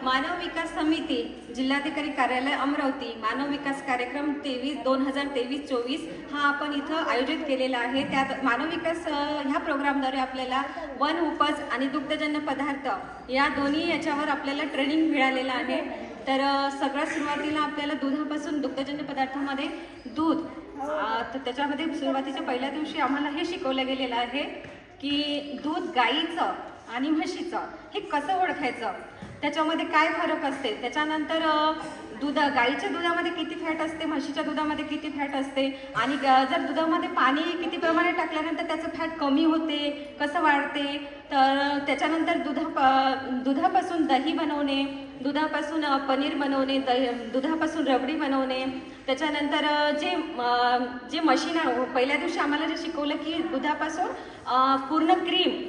मानव विकास समिती जिल्हाधिकारी कार्यालय अमरावती मानव विकास कार्यक्रम 2023-24 हा आपण इथं आयोजित केलेला आहे। त्यात मानव विकास ह्या प्रोग्रामद्वारे आपल्याला वन उपज आणि दुग्धजन्य पदार्थ या दोन्ही याच्यावर आपल्याला ट्रेनिंग मिळालेलं आहे। तर सगळ्यात सुरुवातीला आपल्याला दुधापासून दुग्धजन्य पदार्थामध्ये दूध, तर त्याच्यामध्ये सुरुवातीच्या पहिल्या दिवशी आम्हाला हे शिकवलं गेलेलं आहे की दूध गाईचं आणि म्हशीचं हे कसं ओळखायचं, त्याच्यामध्ये काय फरक असते, त्याच्यानंतर गाईच्या दुधामध्ये किती फॅट असते, म्हशीच्या दुधामध्ये किती फॅट असते, आणि जर दुधामध्ये पाणी किती प्रमाणात टाकल्यानंतर त्याचं फॅट कमी होते, कसं वाढते, तर त्याच्यानंतर दुधापासून दही बनवणे, दुधापासून पनीर बनवणे, दुधापासून रबडी बनवणे, त्याच्यानंतर जे मशीन पहिल्या दिवशी आम्हाला जे शिकवलं की दुधापासून पूर्ण क्रीम,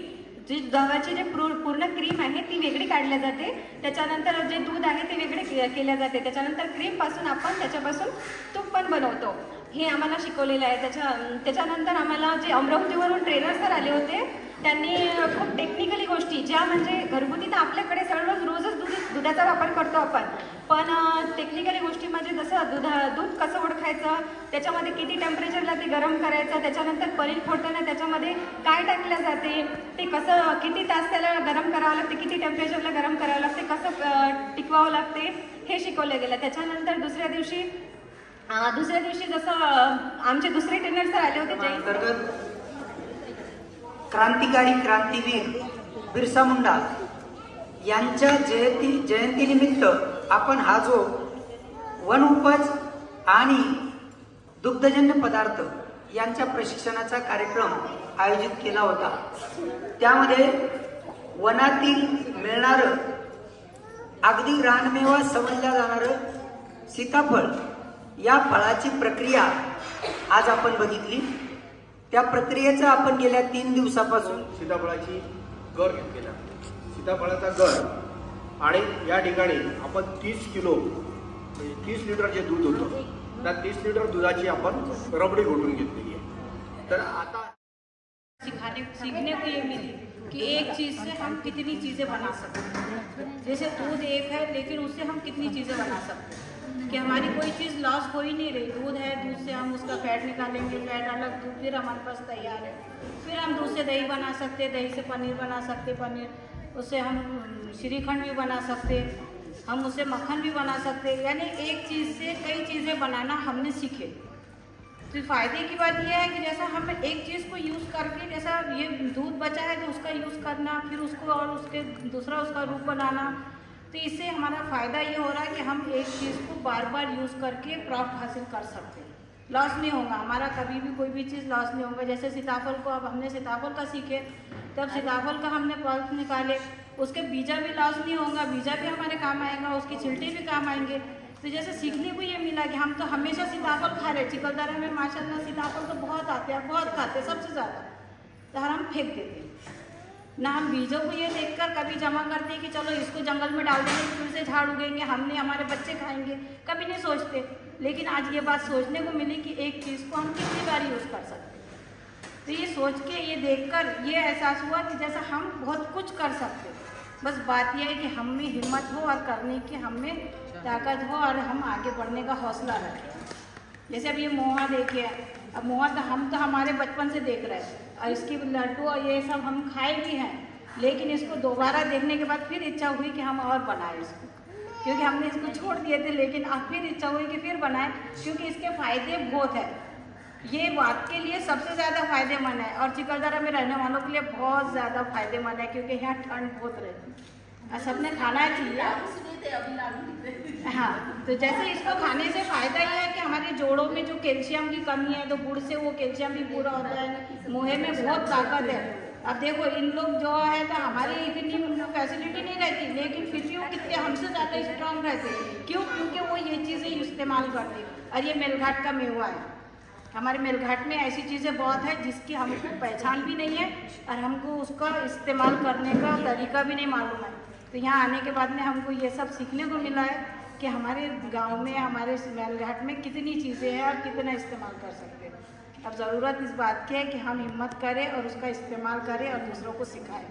जी गव्हाची जे पूर्ण क्रीम आहे ती वेगळी काढल्या जाते, त्याच्यानंतर जे दूध आहे ते वेगळे केल्या जाते, त्याच्यानंतर क्रीमपासून आपण त्याच्यापासून तूप पण बनवतो, हे आम्हाला शिकवलेलं आहे। त्याच्यानंतर आम्हाला जे अमरावतीवरून ट्रेनर सर आले होते त्यांनी खूप टेक्निकली गोष्टी ज्या म्हणजे घरगुती तर आपल्याकडे रोजच दुधाचा वापर करतो आपण, पण टेक्निकली गोष्टी म्हणजे जसं दूध कसं ओळखायचं, त्याच्यामध्ये किती टेम्परेचरला ते गरम करायचं, त्याच्यानंतर पनीर फोडताना त्याच्यामध्ये काय टाकलं जाते, ते कसं किती तास त्याला गरम करावं लागते, किती टेम्परेचरला गरम करावं लागते, कसं टिकवावं लागते हे शिकवलं गेलं। त्याच्यानंतर दुसऱ्या दिवशी जसं आमचे दुसरे ट्रेनर सर आले होते, क्रांतिकारी क्रांतीवीर बिरसा मुंडा यांच्या जयंतीनिमित्त आपण हा जो वन उपज आणि दुग्धजन्य पदार्थ यांच्या प्रशिक्षणाचा कार्यक्रम आयोजित केला होता। त्यामध्ये वनातील मिळणारं अगदी रानमेवा समजल्या जाणारं सीताफळ या फळाची प्रक्रिया आज आपण बघितली। त्या प्रक्रियेचं आपण गेल्या 3 दिवसापासून सीताफळाची गर घेतलेला, सीताफळाचा गर, आणि या ठिकाणी आपण 30 किलो म्हणजे 30 लिटर जे दूध होतं त्या 30 लिटर दुधाची आपण रबडी घोटून घेतलेली आहे। तर आता सीखने को ये मिली कि एक चीज़ से हम कितनी चीज़ें बना सकते हैं। जैसे दूध एक है लेकिन उससे हम कितनी चीज़ें बना सकते हैं, कि हमारी कोई चीज़ लॉस हो ही नहीं रही। दूध है, दूध से हम उसका फैट निकालेंगे, फैट अलग, दूध फिर हमारे पास तैयार है, फिर हम दूध से दही बना सकते, दही से पनीर बना सकते, पनीर उससे हम श्रीखंड भी बना सकते, हम उससे मक्खन भी बना सकते। यानी एक चीज़ से कई चीज़ें बनाना हमने सीखे। तो फ़ायदे की बात यह है कि जैसा हम एक चीज़ को यूज़ करके, जैसा ये दूध बचा है तो उसका यूज़ करना, फिर उसको और उसके दूसरा उसका रूप बनाना, तो इससे हमारा फ़ायदा ये हो रहा है कि हम एक चीज़ को बार बार यूज़ करके प्रॉफिट हासिल कर सकते हैं, लॉस नहीं होगा हमारा, कभी भी कोई भी चीज़ लॉस नहीं होगा। जैसे सीताफल को अब हमने सीताफल का सीखे, तब सीताफल का हमने प्रॉफिट निकाले, उसके बीजा भी लॉस नहीं होगा, बीजा भी हमारे काम आएगा, उसके छिलटे भी काम आएंगे। तो जैसे सीखने को ये मिला कि हम तो हमेशा सीताफल खा रहे, चिकलदरा में माशाल्लाह सीताफल तो बहुत आते हैं, बहुत खाते हैं, सबसे ज़्यादा, तो हम फेंक देते हैं ना। हम बीजों को ये देखकर कभी जमा करते हैं कि चलो इसको जंगल में डाल देंगे, फिर से झाड़ उगेंगे, हमने हमारे बच्चे खाएंगे, कभी नहीं सोचते। लेकिन आज ये बात सोचने को मिली कि एक चीज़ को हम कितनी बार यूज़ कर सकते हैं। तो ये सोच के, ये देखकर ये एहसास हुआ कि जैसा हम बहुत कुछ कर सकते हैं, बस बात यह है कि हम में हिम्मत हो और करने की हम में ताकत हो और हम आगे बढ़ने का हौसला रखें। जैसे अब ये मोहा देखिए, अब मोहा तो हम हमारे बचपन से देख रहे हैं, और इसकी लड्डू और ये सब हम खाए भी हैं, लेकिन इसको दोबारा देखने के बाद फिर इच्छा हुई कि हम और बनाएं इसको, क्योंकि हमने इसको छोड़ दिए थे, लेकिन अब फिर इच्छा हुई कि फिर बनाएं, क्योंकि इसके फ़ायदे बहुत हैं। ये बात के लिए सबसे ज़्यादा फ़ायदेमंद है, और चिकलदरा में रहने वालों के लिए बहुत ज़्यादा फ़ायदेमंद है, क्योंकि यहाँ ठंड बहुत रहती है और सबने खाना चाहिए। हाँ, तो जैसे इसको खाने से फ़ायदा ये है कि हमारे जोड़ों में जो कैल्शियम की कमी है, तो गुड़ से वो कैल्शियम भी पूरा होता है, मोहे में बहुत ताकत है। अब देखो इन लोग जो है तो हमारी इतनी फैसिलिटी नहीं रहती, लेकिन फिर भी वो कितने हमसे ज़्यादा स्ट्रांग रहते। क्यों? क्योंकि वो ये चीज़ें इस्तेमाल करते। और ये मेलघाट का मेवा है, हमारे मेलघाट में ऐसी चीज़ें बहुत है जिसकी हमको पहचान भी नहीं है और हमको उसका इस्तेमाल करने का तरीका भी नहीं मालूम है। तो यहाँ आने के बाद में हमको ये सब सीखने को मिला है कि हमारे गांव में, हमारे मेलघाट में कितनी चीज़ें हैं और कितना इस्तेमाल कर सकते हैं। अब ज़रूरत इस बात की है कि हम हिम्मत करें और उसका इस्तेमाल करें और दूसरों को सिखाएं।